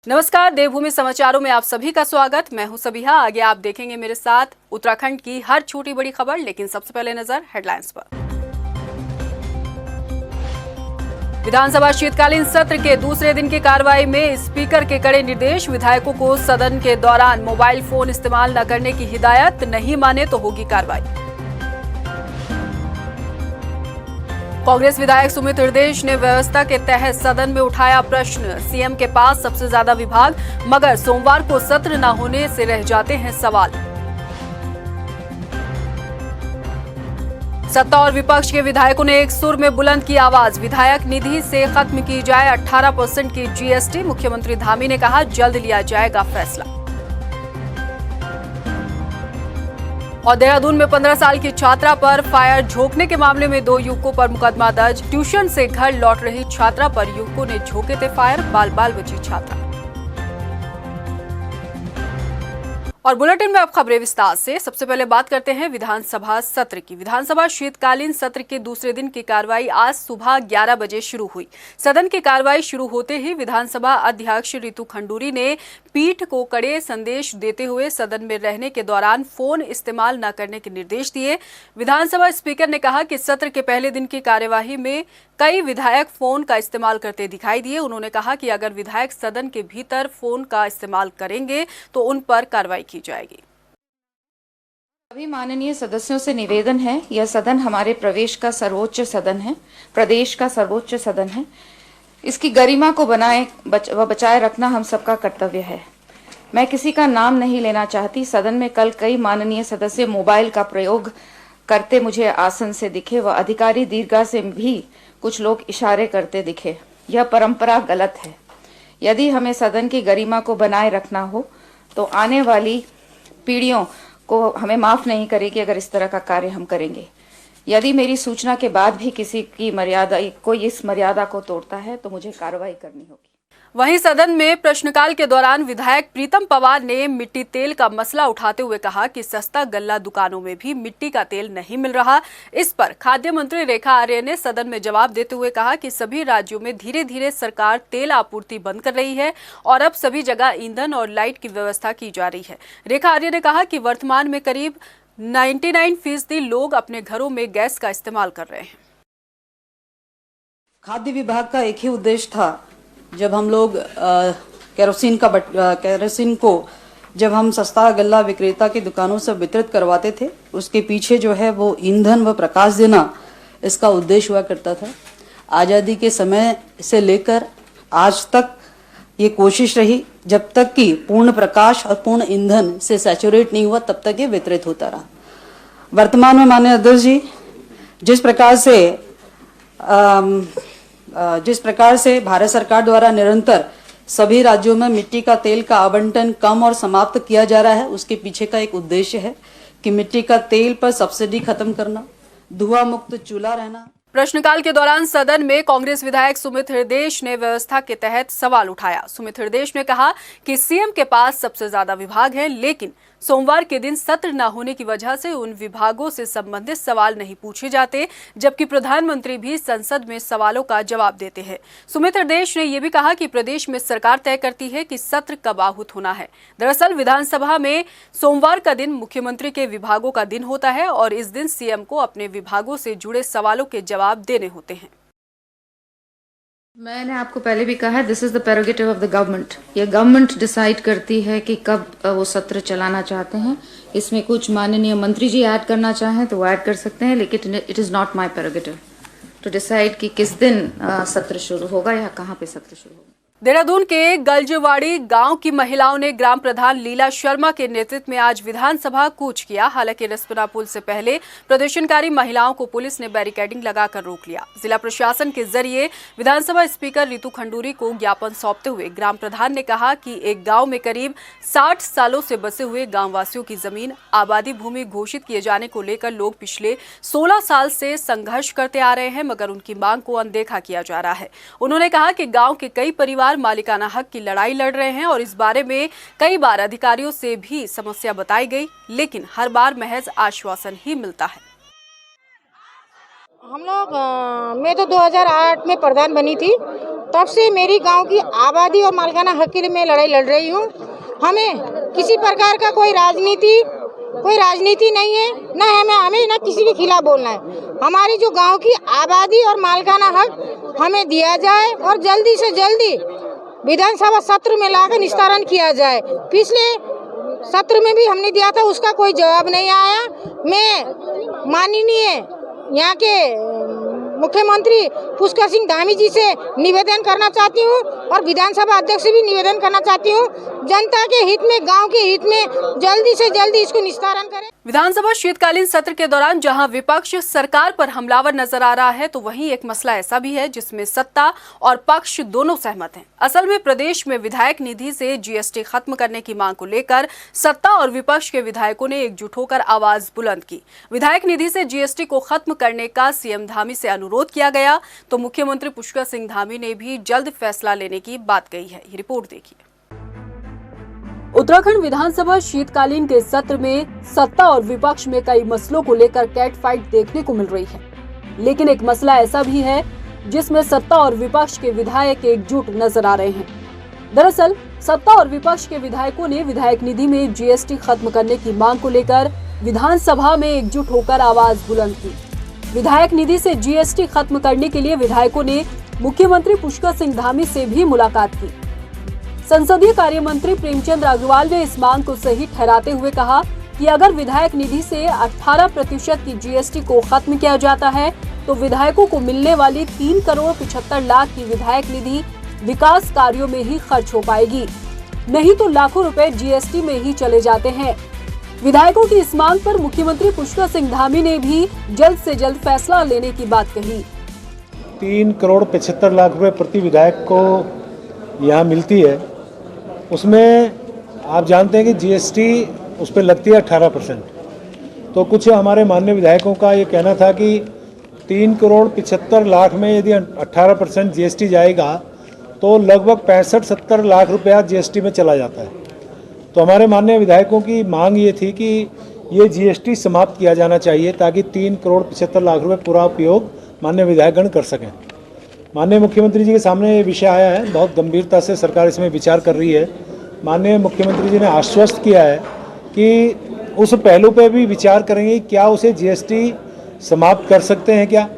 नमस्कार, देवभूमि समाचारों में आप सभी का स्वागत। मैं हूं सबिहा। आगे आप देखेंगे मेरे साथ उत्तराखंड की हर छोटी बड़ी खबर, लेकिन सबसे पहले नजर हेडलाइंस पर। विधानसभा शीतकालीन सत्र के दूसरे दिन की कार्रवाई में स्पीकर के कड़े निर्देश। विधायकों को सदन के दौरान मोबाइल फोन इस्तेमाल न करने की हिदायत, नहीं माने तो होगी कार्रवाई। कांग्रेस विधायक सुमित हृदयेश ने व्यवस्था के तहत सदन में उठाया प्रश्न। सीएम के पास सबसे ज्यादा विभाग, मगर सोमवार को सत्र न होने से रह जाते हैं सवाल। सत्ता और विपक्ष के विधायकों ने एक सुर में बुलंद की आवाज। विधायक निधि से खत्म की जाए 18% की जीएसटी। मुख्यमंत्री धामी ने कहा जल्द लिया जाएगा फैसला। और देहरादून में 15 साल की छात्रा पर फायर झोंकने के मामले में 2 युवकों पर मुकदमा दर्ज। ट्यूशन से घर लौट रही छात्रा पर युवकों ने झोंके थे फायर। बाल बची छात्रा। और बुलेटिन में अब खबरें विस्तार से। सबसे पहले बात करते हैं विधानसभा सत्र की। विधानसभा शीतकालीन सत्र के दूसरे दिन की कार्रवाई आज सुबह 11 बजे शुरू हुई। सदन की कार्रवाई शुरू होते ही विधानसभा अध्यक्ष रितु खंडूरी ने पीठ को कड़े संदेश देते हुए सदन में रहने के दौरान फोन इस्तेमाल न करने के निर्देश दिए। विधानसभा स्पीकर ने कहा कि सत्र के पहले दिन की कार्यवाही में कई विधायक फोन का इस्तेमाल करते दिखाई दिए। उन्होंने कहा कि अगर विधायक सदन के भीतर फोन का इस्तेमाल करेंगे तो उन पर कार्रवाई की जाएगी। सभी माननीय सदस्यों से निवेदन है, यह सदन हमारे प्रदेश का सर्वोच्च सदन है, प्रदेश का सर्वोच्च सदन है। इसकी गरिमा को बचाए रखना हम सबका कर्तव्य है। मैं किसी का नाम नहीं लेना चाहती। सदन में कल कई माननीय सदस्य मोबाइल का प्रयोग करते मुझे आसन से दिखे व अधिकारी दीर्घा से भी कुछ लोग इशारे करते दिखे। यह परंपरा गलत है। यदि हमें सदन की गरिमा को बनाए रखना हो तो आने वाली पीढ़ियों को हमें माफ नहीं करेगी अगर इस तरह का कार्य हम करेंगे। यदि मेरी सूचना के बाद भी किसी की कोई इस मर्यादा को तोड़ता है तो मुझे कार्रवाई करनी होगी। वहीं सदन में प्रश्नकाल के दौरान विधायक प्रीतम पवार ने मिट्टी तेल का मसला उठाते हुए कहा कि सस्ता गल्ला दुकानों में भी मिट्टी का तेल नहीं मिल रहा। इस पर खाद्य मंत्री रेखा आर्य ने सदन में जवाब देते हुए कहा कि सभी राज्यों में धीरे धीरे सरकार तेल आपूर्ति बंद कर रही है और अब सभी जगह ईंधन और लाइट की व्यवस्था की जा रही है। रेखा आर्य ने कहा कि वर्तमान में करीब 99% लोग अपने घरों में गैस का इस्तेमाल कर रहे हैं। खाद्य विभाग का एक ही उद्देश्य था, जब हम लोग केरोसिन को जब हम सस्ता गल्ला विक्रेता की दुकानों से वितरित करवाते थे, उसके पीछे जो है वो ईंधन व प्रकाश देना इसका उद्देश्य हुआ करता था। आज़ादी के समय से लेकर आज तक ये कोशिश रही, जब तक कि पूर्ण प्रकाश और पूर्ण ईंधन से सैचुरेट नहीं हुआ तब तक ये वितरित होता रहा। वर्तमान में माननीय अध्यक्ष जी जिस प्रकार से भारत सरकार द्वारा निरंतर सभी राज्यों में मिट्टी का तेल का आवंटन कम और समाप्त किया जा रहा है, उसके पीछे का एक उद्देश्य है कि मिट्टी का तेल पर सब्सिडी खत्म करना, धुआं मुक्त चूल्हा रहना। प्रश्नकाल के दौरान सदन में कांग्रेस विधायक सुमित हृदयेश ने व्यवस्था के तहत सवाल उठाया। सुमित हृदयेश ने कहा कि सीएम के पास सबसे ज्यादा विभाग है, लेकिन सोमवार के दिन सत्र न होने की वजह से उन विभागों से संबंधित सवाल नहीं पूछे जाते, जबकि प्रधानमंत्री भी संसद में सवालों का जवाब देते हैं। सुमित हृदयेश ने यह भी कहा कि प्रदेश में सरकार तय करती है कि सत्र कब आहूत होना है। दरअसल विधानसभा में सोमवार का दिन मुख्यमंत्री के विभागों का दिन होता है और इस दिन सीएम को अपने विभागों से जुड़े सवालों के जवाब देने होते हैं। मैंने आपको पहले भी कहा है, this is the prerogative of the government. ये गवर्नमेंट डिसाइड करती है कि कब वो सत्र चलाना चाहते हैं। इसमें कुछ माननीय मंत्री जी ऐड करना चाहें तो वो ऐड कर सकते हैं, लेकिन it is not my prerogative to decide कि किस दिन सत्र शुरू होगा या कहाँ पे सत्र शुरू होगा। देहरादून के गलजवाड़ी गांव की महिलाओं ने ग्राम प्रधान लीला शर्मा के नेतृत्व में आज विधानसभा कूच किया। हालांकि रिस्पना पुल से पहले प्रदर्शनकारी महिलाओं को पुलिस ने बैरिकेडिंग लगाकर रोक लिया। जिला प्रशासन के जरिए विधानसभा स्पीकर रितु खंडूरी को ज्ञापन सौंपते हुए ग्राम प्रधान ने कहा कि एक गांव में करीब 60 सालों से बसे हुए गांववासियों की जमीन आबादी भूमि घोषित किए जाने को लेकर लोग पिछले 16 साल से संघर्ष करते आ रहे हैं, मगर उनकी मांग को अनदेखा किया जा रहा है। उन्होंने कहा कि गाँव के कई परिवार मालिकाना हक की लड़ाई लड़ रहे हैं और इस बारे में कई बार अधिकारियों से भी समस्या बताई गई, लेकिन हर बार महज आश्वासन ही मिलता है। हम लोग मैं तो 2008 में प्रधान बनी थी, तब से मेरी गांव की आबादी और मालिकाना हक के लिए मैं लड़ाई लड़ रही हूँ। हमें किसी प्रकार का कोई राजनीति नहीं है, न हमें न किसी के खिलाफ बोलना है। हमारी जो गांव की आबादी और मालिकाना हक हमें दिया जाए और जल्दी से जल्दी विधानसभा सत्र में लाकर निस्तारण किया जाए। पिछले सत्र में भी हमने दिया था, उसका कोई जवाब नहीं आया। मैं माननीय यहाँ के मुख्यमंत्री पुष्कर सिंह धामी जी से निवेदन करना चाहती हूँ और विधानसभा अध्यक्ष से भी निवेदन करना चाहती हूँ, जनता के हित में, गांव के हित में जल्दी से जल्दी इसको निस्तारण करें। विधानसभा शीतकालीन सत्र के दौरान जहां विपक्ष सरकार पर हमलावर नजर आ रहा है, तो वहीं एक मसला ऐसा भी है जिसमें सत्ता और पक्ष दोनों सहमत हैं। असल में प्रदेश में विधायक निधि से जीएसटी खत्म करने की मांग को लेकर सत्ता और विपक्ष के विधायकों ने एकजुट होकर आवाज बुलंद की। विधायक निधि से जीएसटी को खत्म करने का सीएम धामी से अनुरोध किया गया, तो मुख्यमंत्री पुष्कर सिंह धामी ने भी जल्द फैसला लेने की बात कही है। ये रिपोर्ट देखिए। उत्तराखंड विधानसभा शीतकालीन के सत्र में सत्ता और विपक्ष में कई मसलों को लेकर कैट फाइट देखने को मिल रही है, लेकिन एक मसला ऐसा भी है जिसमें सत्ता और विपक्ष के विधायक एकजुट नजर आ रहे हैं। दरअसल सत्ता और विपक्ष के विधायकों ने विधायक निधि में जीएसटी खत्म करने की मांग को लेकर विधानसभा में एकजुट होकर आवाज बुलंद की। विधायक निधि से जीएसटी खत्म करने के लिए विधायकों ने मुख्यमंत्री पुष्कर सिंह धामी से भी मुलाकात की। संसदीय कार्य मंत्री प्रेमचंद अग्रवाल ने इस मांग को सही ठहराते हुए कहा कि अगर विधायक निधि से 18% की जीएसटी को खत्म किया जाता है, तो विधायकों को मिलने वाली 3 करोड़ 75 लाख की विधायक निधि विकास कार्यों में ही खर्च हो पाएगी, नहीं तो लाखों रुपए जीएसटी में ही चले जाते हैं। विधायकों की इस मांग पर मुख्यमंत्री पुष्कर सिंह धामी ने भी जल्द से जल्द फैसला लेने की बात कही। 3 करोड़ 75 लाख रुपए प्रति विधायक को यहाँ मिलती है, उसमें आप जानते हैं कि जीएसटी उस पर लगती है 18%। तो कुछ हमारे माननीय विधायकों का ये कहना था कि 3 करोड़ 75 लाख में यदि 18% जीएसटी जाएगा तो लगभग 65-70 लाख रुपया जीएसटी में चला जाता है। तो हमारे माननीय विधायकों की मांग ये थी कि ये जीएसटी समाप्त किया जाना चाहिए ताकि 3 करोड़ 75 लाख रुपये पूरा उपयोग माननीय विधायकगण कर सकें। माननीय मुख्यमंत्री जी के सामने ये विषय आया है, बहुत गंभीरता से सरकार इसमें विचार कर रही है। माननीय मुख्यमंत्री जी ने आश्वस्त किया है कि उस पहलू पे भी विचार करेंगे, क्या उसे जीएसटी समाप्त कर सकते हैं क्या,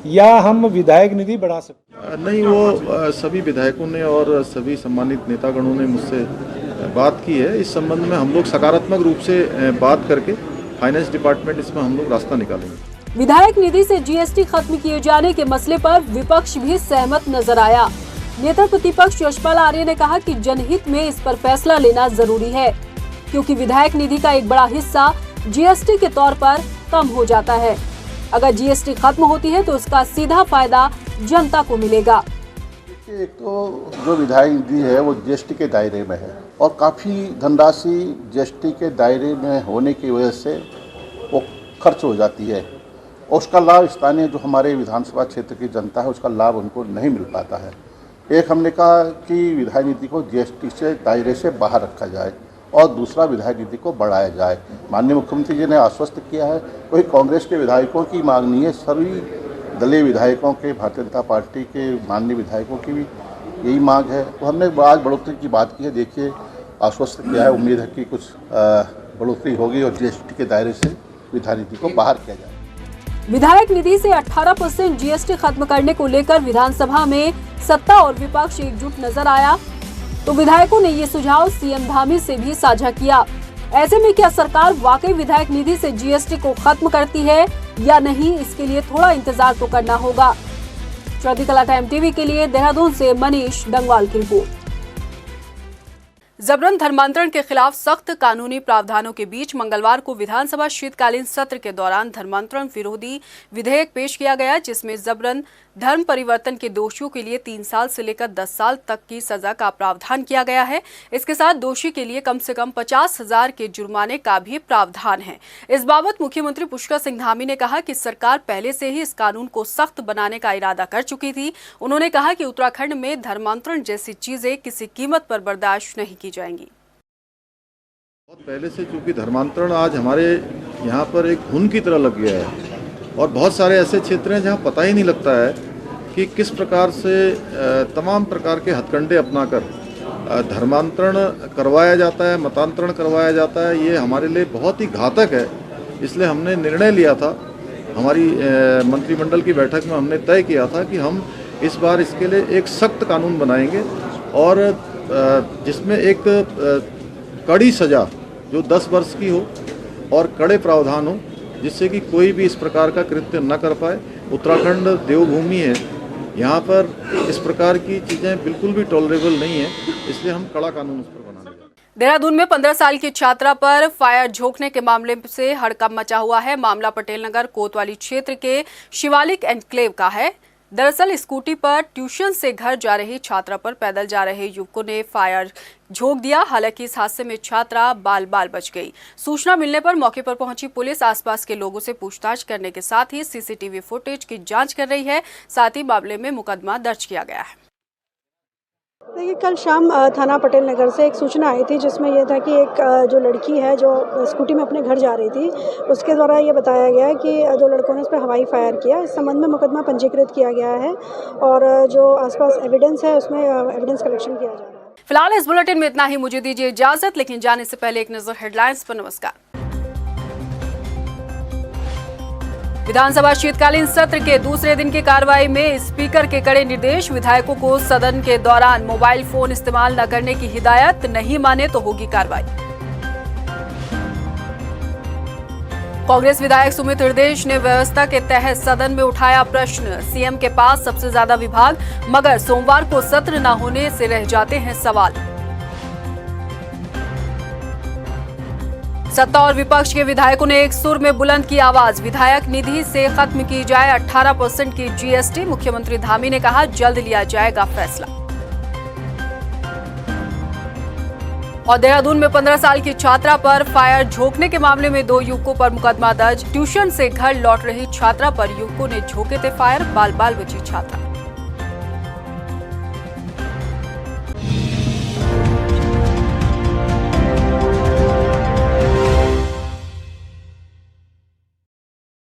या हम विधायक निधि बढ़ा सकते हैं। नहीं, वो सभी विधायकों ने और सभी सम्मानित नेतागणों ने मुझसे बात की है। इस संबंध में हम लोग सकारात्मक रूप से बात करके फाइनेंस डिपार्टमेंट इसमें हम लोग रास्ता निकालेंगे। विधायक निधि से जीएसटी खत्म किए जाने के मसले पर विपक्ष भी सहमत नजर आया। नेता प्रतिपक्ष यशपाल आर्य ने कहा कि जनहित में इस पर फैसला लेना जरूरी है, क्योंकि विधायक निधि का एक बड़ा हिस्सा जीएसटी के तौर पर कम हो जाता है। अगर जीएसटी खत्म होती है तो उसका सीधा फायदा जनता को मिलेगा। एक तो जो विधायक निधि है वो जीएसटी के दायरे में है और काफ़ी धनराशि जीएसटी के दायरे में होने की वजह से वो खर्च हो जाती है और उसका लाभ स्थानीय जो हमारे विधानसभा क्षेत्र की जनता है उसका लाभ उनको नहीं मिल पाता है। एक हमने कहा कि विधायक निधि को जीएसटी से दायरे से बाहर रखा जाए और दूसरा विधायक निधि को बढ़ाया जाए। माननीय मुख्यमंत्री जी ने आश्वस्त किया है, कोई कांग्रेस के विधायकों की मांग नहीं है, सभी दलीय विधायकों के, भारतीय जनता पार्टी के माननीय विधायकों की भी यही मांग है। तो हमने आज बढ़ोतरी की बात की है, देखिए आश्वस्त किया है, उम्मीद है कि कुछ बढ़ोतरी होगी और जीएसटी के दायरे से विधायक निधि को बाहर किया जाए। विधायक निधि से 18% जीएसटी खत्म करने को लेकर विधानसभा में सत्ता और विपक्ष एकजुट नजर आया, तो विधायकों ने ये सुझाव सीएम धामी से भी साझा किया। ऐसे में क्या सरकार वाकई विधायक निधि से जीएसटी को खत्म करती है या नहीं, इसके लिए थोड़ा इंतजार तो करना होगा। चौधरी कला टाइम टीवी के लिए देहरादून से मनीष डंगवाल की रिपोर्ट। जबरन धर्मांतरण के खिलाफ सख्त कानूनी प्रावधानों के बीच मंगलवार को विधानसभा शीतकालीन सत्र के दौरान धर्मांतरण विरोधी विधेयक पेश किया गया, जिसमें जबरन धर्म परिवर्तन के दोषियों के लिए 3 साल से लेकर 10 साल तक की सजा का प्रावधान किया गया है। इसके साथ दोषी के लिए कम से कम 50,000 के जुर्माने का भी प्रावधान है। इस बाबत मुख्यमंत्री पुष्कर सिंह धामी ने कहा कि सरकार पहले से ही इस कानून को सख्त बनाने का इरादा कर चुकी थी। उन्होंने कहा कि उत्तराखंड में धर्मांतरण जैसी चीजें किसी कीमत पर बर्दाश्त नहीं की जाएंगी। बहुत पहले से, चूंकि धर्मांतरण आज हमारे यहाँ पर एक घुन की तरह लग गया है और बहुत सारे ऐसे क्षेत्र हैं जहाँ पता ही नहीं लगता है कि किस प्रकार से तमाम प्रकार के हथकंडे अपनाकर धर्मांतरण करवाया जाता है, मतांतरण करवाया जाता है। ये हमारे लिए बहुत ही घातक है। इसलिए हमने निर्णय लिया था, हमारी मंत्रिमंडल की बैठक में हमने तय किया था कि हम इस बार इसके लिए एक सख्त कानून बनाएंगे और जिसमें एक कड़ी सज़ा जो 10 वर्ष की हो और कड़े प्रावधान हो, जिससे कि कोई भी इस प्रकार का कृत्य न कर पाए। उत्तराखंड देवभूमि है, यहाँ पर इस प्रकार की चीज़ें बिल्कुल भी टॉलरेबल नहीं है, इसलिए हम कड़ा कानून उस पर बनाने जा रहे हैं। देहरादून में 15 साल की छात्रा पर फायर झोंकने के मामले से हड़कंप मचा हुआ है। मामला पटेल नगर कोतवाली क्षेत्र के शिवालिक एन्क्लेव का है। दरअसल स्कूटी पर ट्यूशन से घर जा रही छात्रा पर पैदल जा रहे युवकों ने फायर झोंक दिया। हालांकि इस हादसे में छात्रा बाल बाल बच गई। सूचना मिलने पर मौके पर पहुंची पुलिस आसपास के लोगों से पूछताछ करने के साथ ही सीसीटीवी फुटेज की जांच कर रही है। साथ ही मामले में मुकदमा दर्ज किया गया है। देखिए, कल शाम थाना पटेल नगर से एक सूचना आई थी जिसमें यह था कि एक जो लड़की है जो स्कूटी में अपने घर जा रही थी, उसके द्वारा ये बताया गया है कि दो लड़कों ने उस पर हवाई फायर किया। इस संबंध में मुकदमा पंजीकृत किया गया है और जो आसपास एविडेंस है उसमें एविडेंस कलेक्शन किया जा रहा है। फिलहाल इस बुलेटिन में इतना ही। मुझे दीजिए इजाजत, लेकिन जाने से पहले एक नजर हेडलाइंस पर। नमस्कार। विधानसभा शीतकालीन सत्र के दूसरे दिन की कार्रवाई में स्पीकर के कड़े निर्देश। विधायकों को सदन के दौरान मोबाइल फोन इस्तेमाल न करने की हिदायत, नहीं माने तो होगी कार्रवाई। कांग्रेस विधायक सुमित हृदयेश ने व्यवस्था के तहत सदन में उठाया प्रश्न। सीएम के पास सबसे ज्यादा विभाग, मगर सोमवार को सत्र न होने से रह जाते हैं सवाल। सत्ता और विपक्ष के विधायकों ने एक सुर में बुलंद की आवाज। विधायक निधि से खत्म की जाए 18% की जीएसटी। मुख्यमंत्री धामी ने कहा जल्द लिया जाएगा फैसला। और देहरादून में 15 साल की छात्रा पर फायर झोंकने के मामले में 2 युवकों पर मुकदमा दर्ज। ट्यूशन से घर लौट रही छात्रा पर युवकों ने झोंके थे फायर, बाल बाल बची छात्रा।